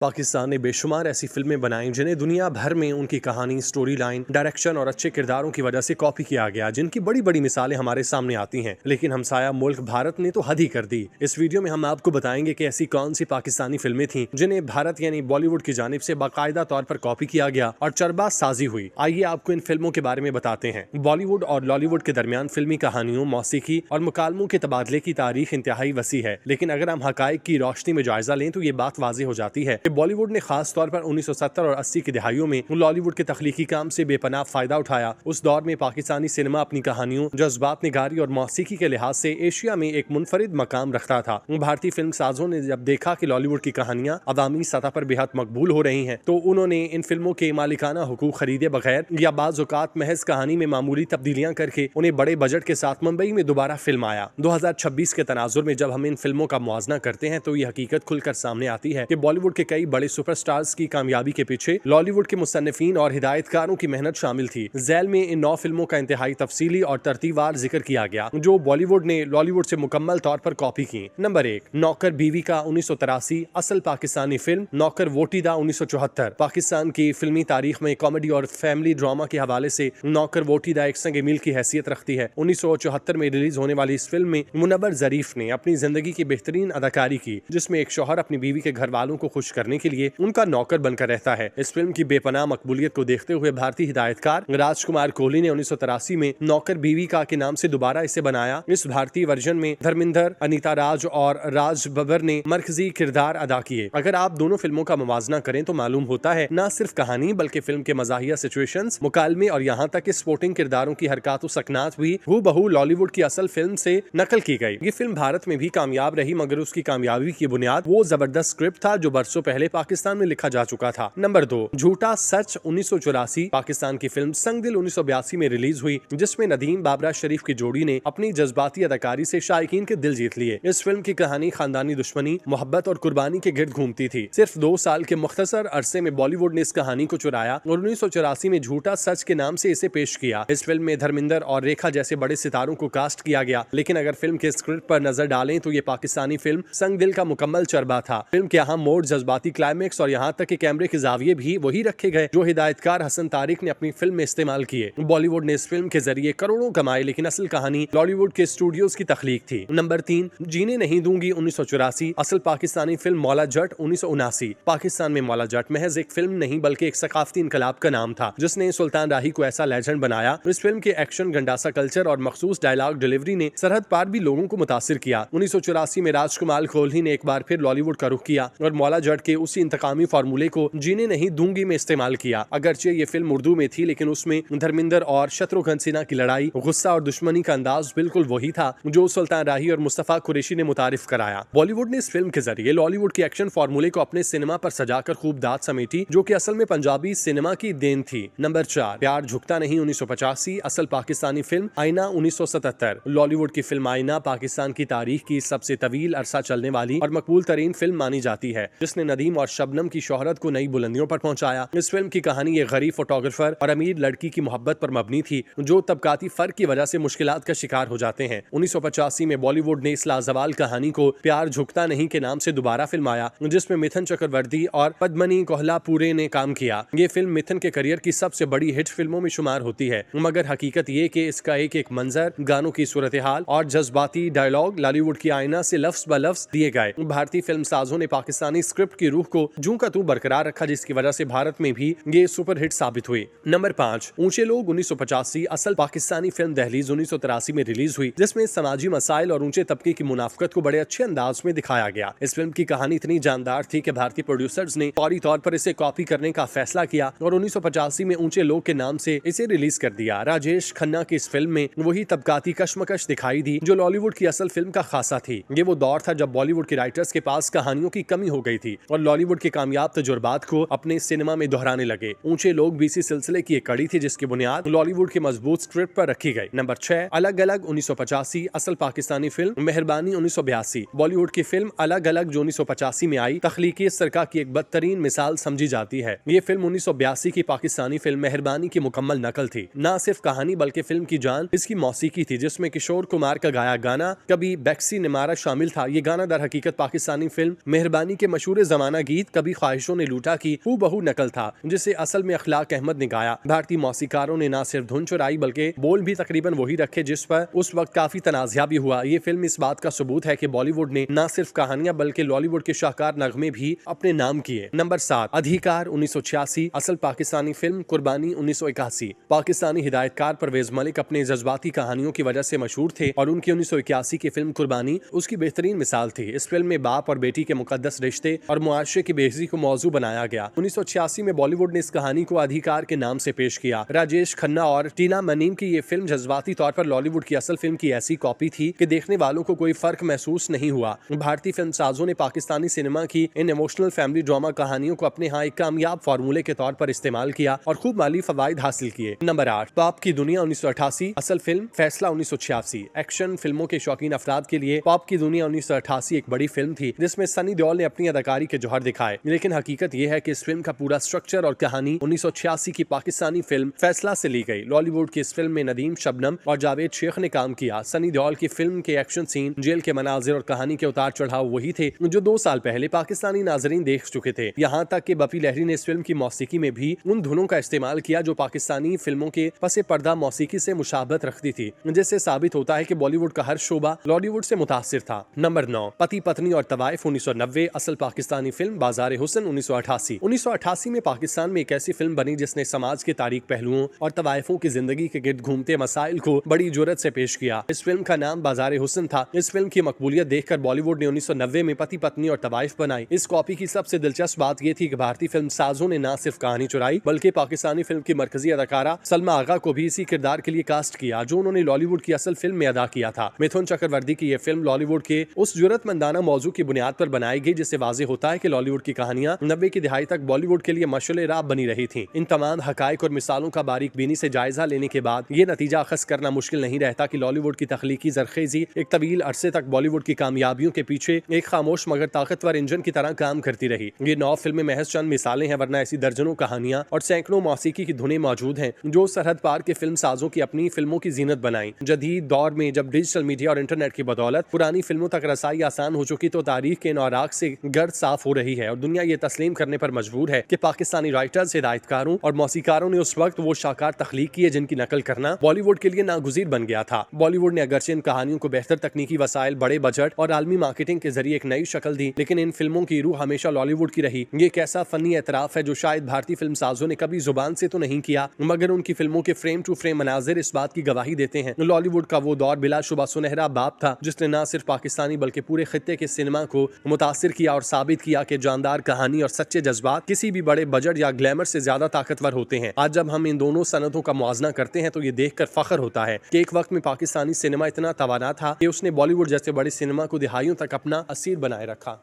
पाकिस्तान ने बेशुमार ऐसी फिल्में बनाई जिन्हें दुनिया भर में उनकी कहानी, स्टोरी लाइन, डायरेक्शन और अच्छे किरदारों की वजह से कॉपी किया गया, जिनकी बड़ी बड़ी मिसालें हमारे सामने आती हैं। लेकिन हमसाया मुल्क भारत ने तो हद ही कर दी। इस वीडियो में हम आपको बताएंगे कि ऐसी कौन सी पाकिस्तानी फिल्में थीं जिन्हें भारत यानी बॉलीवुड की जानिब से बाकायदा तौर पर कॉपी किया गया और चरबाज साजी हुई। आइए आपको इन फिल्मों के बारे में बताते हैं। बॉलीवुड और लॉलीवुड के दरमियान फिल्मी कहानियों, मौसीकी और मुकालमों के तबादले की तारीख इंतहाई वसी है। लेकिन अगर हम हकाइक की रोशनी में जायजा लें तो ये बात वाज़ेह हो जाती है कि बॉलीवुड ने खास तौर पर 1970 और 80 की दिहाइयों में लॉलीवुड के तख्लीकी काम से बेपनाह फायदा उठाया। उस दौर में पाकिस्तानी सिनेमा अपनी कहानियों, जज्बात निगारी और मौसीकी के लिहाज से एशिया में एक मुनफरिद मकाम रखता था। भारतीय फिल्म साजों ने जब देखा कि लॉलीवुड की कहानियां अवामी सतह पर बेहद मकबूल हो रही हैं, तो उन्होंने इन फिल्मों के मालिकाना हुकूक खरीदे बगैर या बाज़ औक़ात महज कहानी में मामूली तब्दीलियां करके उन्हें बड़े बजट के साथ मुंबई में दोबारा फिल्म आया। 2026 के तनाजुर में जब हम इन फिल्मों का मुआजना करते हैं तो ये हकीकत खुलकर सामने आती है कि बॉलीवुड के कई बड़े सुपरस्टार्स की कामयाबी के पीछे लॉलीवुड के मुसन्निफीन और हिदायतकारों की मेहनत शामिल थी। झैल में इन 9 फिल्मों का इंतहाई तफसीली और तरतीबवार जिक्र किया गया जो बॉलीवुड ने लॉलीवुड से मुकम्मल तौर पर कॉपी की। नंबर 1, नौकर बीवी का 1983 असल पाकिस्तानी फिल्म। नौकर वोटीदा 1974 पाकिस्तान की फिल्मी तारीख में कॉमेडी और फैमिली ड्रामा के हवाले से नौकर वोटीदा एक संग मील की हैसियत रखती है। 1974 में रिलीज होने वाली इस फिल्म में मुनव्वर ज़रीफ ने अपनी जिंदगी की बेहतरीन अदाकारी की, जिसमें एक शौहर अपनी बीवी के घर वालों को खुश करने के लिए उनका नौकर बनकर रहता है। इस फिल्म की बेपनाह मकबूलियत को देखते हुए भारतीय हिदायतकार राजकुमार कोहली ने 1983 में नौकर बीवी का के नाम से दोबारा इसे बनाया। इस भारतीय वर्जन में धर्मेंद्र, अनीता राज और राज बब्बर ने मरकजी किरदार अदा किए। अगर आप दोनों फिल्मों का मुवाजना करें तो मालूम होता है न सिर्फ कहानी बल्कि फिल्म के मज़ाहिया सिचुएशंस, मुकालमे और यहाँ तक कि स्पोर्टिंग किरदारों की हरकत सकनात भी हूबहू लॉलीवुड की असल फिल्म से नकल की गई। ये फिल्म भारत में भी कामयाब रही, मगर उसकी कामयाबी की बुनियाद वो जबरदस्त स्क्रिप्ट था जो बरसों पहले पाकिस्तान में लिखा जा चुका था। नंबर 2, झूठा सच 1984 पाकिस्तान की फिल्म संगदिल 1982 में रिलीज हुई, जिसमें नदीम बाबरा शरीफ की जोड़ी ने अपनी जज्बाती अदाकारी से शायकीन के दिल जीत लिए। इस फिल्म की कहानी खानदानी दुश्मनी, मोहब्बत और कुर्बानी के गिर्द घूमती थी। सिर्फ 2 साल के मुख्तसर अरसे में बॉलीवुड ने इस कहानी को चुराया और 1984 में झूठा सच के नाम से इसे पेश किया। इस फिल्म में धर्मेंद्र और रेखा जैसे बड़े सितारों को कास्ट किया गया, लेकिन अगर फिल्म के स्क्रिप्ट पर नजर डालें तो ये पाकिस्तानी फिल्म संगदिल का मुकम्मल चरबा था। फिल्म के अहम मोड़, जज्बाती क्लाइमेक्स और यहाँ तक कि कैमरे के जाविये भी वही रखे गए जो हिदायतकार हसन तारिक ने अपनी फिल्म में इस्तेमाल किए। बॉलीवुड ने इस फिल्म के जरिए करोड़ों कमाए, लेकिन असल कहानी लॉलीवुड के स्टूडियोज की तख्लीक थी। नंबर 3, जीने नहीं दूंगी 1984 असल पाकिस्तानी फिल्म। मौला जट 1979 पाकिस्तान में मौला जट महज एक फिल्म नहीं बल्कि एक सकाफती इनकलाब का नाम था, जिसने सुल्तान राही को ऐसा लेजेंड बनाया। इस फिल्म के एक्शन, गंडासा कल्चर और मखसूस डायलॉग डिलीवरी ने सरहद पार भी लोगों को मुतासिर किया। 1984 में राजकुमार कोहली ने एक बार फिर लॉलीवुड का रुख किया और मौला जट के उसी इंतकामी फार्मूले को जीने नहीं दूंगी में इस्तेमाल किया। अगरचे ये फिल्म उर्दू में थी, लेकिन उसमें धर्मेंद्र और शत्रुघ्न सिन्हा की लड़ाई, गुस्सा और दुश्मनी का अंदाज बिल्कुल वही था जो सुल्तान राही और मुस्तफा कुरैशी ने मुतारिफ कराया। बॉलीवुड ने इस फिल्म के जरिए लॉलीवुड के एक्शन फार्मूले को अपने सिनेमा पर सजाकर खूब दाद समेटी, जो कि असल में पंजाबी सिनेमा की देन थी। नंबर 4, प्यार झुकता नहीं 1985 असल पाकिस्तानी फिल्म। आईना 1977 लॉलीवुड की फिल्म आईना पाकिस्तान की तारीख की सबसे तवील अरसा चलने वाली और मकबूल तरीन फिल्म मानी जाती है, जिसने नदीम और शबनम की शोहरत को नई बुलंदियों पर पहुंचाया। इस फिल्म की कहानी एक गरीब फोटोग्राफर और अमीर लड़की की मोहब्बत पर मबनी थी, जो तबकाती फर्क की वजह से मुश्किलात का शिकार हो जाते हैं। 1985 में बॉलीवुड ने इस लाजवाल कहानी को प्यार झुकता नहीं के नाम से दोबारा फिल्माया, जिसमें मिथुन चक्रवर्ती और पद्मनी कोल्हापुरे ने काम किया। ये फिल्म मिथुन के करियर की सबसे बड़ी हिट फिल्मों में शुमार होती है, मगर हकीकत ये कि इसका एक एक मंजर, गानों की सूरत हाल और जज्बाती डायलॉग लॉलीवुड की आईना से लफ्ज ब लफ्ज दिए गए। भारतीय फिल्म साजों ने पाकिस्तानी स्क्रिप्ट की रूह को जूं का तू बरकरार रखा, जिसकी वजह से भारत में भी ये सुपर हिट साबित हुई। नंबर 5, ऊंचे लोग 1985 असल पाकिस्तानी फिल्म दहलीज 1983 में रिलीज हुई, जिसमें समाजी मसाइल और ऊंचे तबके की मुनाफकत को बड़े अच्छे अंदाज में दिखाया गया। इस फिल्म की कहानी इतनी जानदार थी कि भारतीय प्रोड्यूसर्स ने फौरी तौर पर इसे कॉपी करने का फैसला किया और 1985 में ऊंचे लोग के नाम से इसे रिलीज कर दिया। राजेश खन्ना की इस फिल्म में वही तबकाती कशमकश दिखाई दी जो लॉलीवुड की असल फिल्म का खासा थी। ये वो दौर था जब बॉलीवुड के राइटर्स के पास कहानियों की कमी हो गई थी और लॉलीवुड के कामयाब तजुर्बात को अपने सिनेमा में दोहराने लगे। ऊंचे लोग भी इसी सिलसिले की एक कड़ी थी, जिसकी बुनियाद लॉलीवुड के मजबूत स्क्रिप्ट पर रखी गई। नंबर 6, अलग अलग 1985 असल पाकिस्तानी फिल्म। मेहरबानी 1982 बॉलीवुड की फिल्म अलग अलग जो 1985 में आई, तख्लीकी सरका की एक बदतरीन मिसाल समझी जाती है। ये फिल्म 1982 की पाकिस्तानी फिल्म मेहरबानी की मुकम्मल नकल थी। न सिर्फ कहानी बल्कि फिल्म की जान इसकी मौसीकी थी, जिसमें किशोर कुमार का गाया गाना कभी बैक्सी निमारा शामिल था। ये गाना दर हकीकत पाकिस्तानी फिल्म मेहरबानी के मशहूर जमाने पुराना गीत कभी ख्वाहिशों ने लूटा की हूबहू नकल था, जिसे असल में अखलाक अहमद ने गाया। भारतीय मौसीकारों ने न सिर्फ धुन चुराई बल्कि बोल भी तकरीबन वही रखे जिस पर उस वक्त काफी तनाज़ा भी हुआ। ये फिल्म इस बात का सबूत है कि बॉलीवुड ने न सिर्फ कहानियां बल्कि लॉलीवुड के शाहकार नगमे भी अपने नाम किए। नंबर 7, अधिकार 1986 असल पाकिस्तानी फिल्म, कुर्बानी 1981। पाकिस्तानी हिदायतकार परवेज मलिक अपने जज्बाती कहानियों की वजह से मशहूर थे और उनकी 1981 की फिल्म कुर्बानी उसकी बेहतरीन मिसाल थी। इस फिल्म में बाप और बेटी के मुकद्दस रिश्ते और मुआशरे की बेइज्जती को मौजू बनाया गया। 1986 में बॉलीवुड ने इस कहानी को अधिकार के नाम से पेश किया। राजेश खन्ना और टीना मनीम की ये फिल्म जज्बाती तौर पर लॉलीवुड की असल फिल्म की ऐसी कॉपी थी कि देखने वालों को कोई फर्क महसूस नहीं हुआ। भारतीय फिल्म साजों ने पाकिस्तानी सिनेमा की इन इमोशनल फैमिली ड्रामा कहानियों को अपने यहाँ एक कामयाब फार्मूले के तौर पर इस्तेमाल किया और खूब माली फवाइद हासिल किए। नंबर 8, पॉप की दुनिया 1988 असल फिल्म, फैसला 1986। एक्शन फिल्मों के शौकीन अफराद के लिए पॉप की दुनिया 1988 एक बड़ी फिल्म थी जिसमें सनी देओल ने अपनी अदाकारी के जौहर दिखाए। लेकिन हकीकत यह है कि इस फिल्म का पूरा स्ट्रक्चर और कहानी 1986 की पाकिस्तानी फिल्म फैसला से ली गई। लॉलीवुड की इस फिल्म में नदीम, शबनम और जावेद शेख ने काम किया। सनी देओल की फिल्म के एक्शन सीन, जेल के मनाजिर और कहानी के उतार चढ़ाव वही थे जो 2 साल पहले पाकिस्तानी नाजरीन देख चुके थे। यहाँ तक कि बपी लहरी ने इस फिल्म की मौसीकी में भी उन धुनों का इस्तेमाल किया जो पाकिस्तानी फिल्मों के पसे पर्दा मौसीकी से मुशाबहत रखती थी, जिससे साबित होता है कि बॉलीवुड का हर शोबा लॉलीवुड से मुतासिर था। नंबर 9, पति पत्नी और तवाइफ 1990 असल पाकिस्तानी फिल्म, बाजार हुस्न 1988। 1988 में पाकिस्तान में एक ऐसी फिल्म बनी जिसने समाज के तारीख पहलुओं और तवाइफों की जिंदगी के गिर्द घूमते मसाइल को बड़ी जुर्रत से पेश किया। इस फिल्म का नाम बाजार हुस्न था। इस फिल्म की मकबूलियत देखकर बॉलीवुड ने 1990 में पति पत्नी और तवाइफ बनाई। इस कॉपी की सबसे दिलचस्प बात यह थी कि भारतीय फिल्म साजों ने न सिर्फ कहानी चुराई बल्कि पाकिस्तानी फिल्म की मरकजी अदाकारा सलमा आगा को भी इसी किरदार के लिए कास्ट किया जो उन्होंने लॉलीवुड की असल फिल्म में अदा किया था। मिथुन चक्रवर्ती की यह फिल्म लॉलीवुड के उस जुर्रतमंदाना मौजू की बुनियाद पर बनाई गई जिससे वाज़ेह होता है कि लॉलीवुड की कहानियां 90 की दिहाई तक बॉलीवुड के लिए मशअल राह बनी रही थी। इन तमाम हकायक और मिसालों का बारीक बीनी से जायजा लेने के बाद ये नतीजा अखज़ करना मुश्किल नहीं रहता कि लॉलीवुड की तख्लीकी जरखेजी एक तवील अरसे तक बॉलीवुड की कामयाबियों के पीछे एक खामोश मगर ताकतवर इंजन की तरह काम करती रही। ये 9 फिल्में महज चंद मिसालें हैं, वरना ऐसी दर्जनों कहानियां और सैकड़ों मौसीकी की धुनें मौजूद हैं जो सरहद पार के फिल्म साजों की अपनी फिल्मों की जीनत बनाई। जदीद दौर में जब डिजिटल मीडिया और इंटरनेट की बदौलत पुरानी फिल्मों तक रसाई आसान हो चुकी तो तारीख के इन औराक से गर्द साफ हो रही है और दुनिया ये तस्लीम करने पर मजबूर है कि पाकिस्तानी राइटर्स, हिदायतकारों और मौसीकारों ने उस वक्त वो शाकार तख्लीक किए जिनकी नकल करना बॉलीवुड के लिए नागुज़ीर बन गया था। बॉलीवुड ने अगरचे इन कहानियों को बेहतर तकनीकी वसाइल, बड़े बजट और आलमी मार्केटिंग के जरिए एक नई शक्ल दी, लेकिन इन फिल्मों की रूह हमेशा लॉलीवुड की रही। ये एक ऐसा फनी एतराफ है जो शायद भारतीय फिल्म साजों ने कभी जुबान से तो नहीं किया, मगर उनकी फिल्मों के फ्रेम टू फ्रेम मनाजिर इस बात की गवाही देते हैं। लॉलीवुड का वो दौर बिलाशुबा सुनहरा बाप था जिसने न सिर्फ पाकिस्तानी बल्कि पूरे खित्ते के सिनेमा को मुतासिर किया और साबित किया कि जानदार कहानी और सच्चे जज्बात किसी भी बड़े बजट या ग्लैमर से ज्यादा ताकतवर होते हैं। आज जब हम इन दोनों सनतों का मुआजना करते हैं तो ये देखकर फख्र होता है कि एक वक्त में पाकिस्तानी सिनेमा इतना तवाना था कि उसने बॉलीवुड जैसे बड़े सिनेमा को दिहाइयों तक अपना असीर बनाए रखा।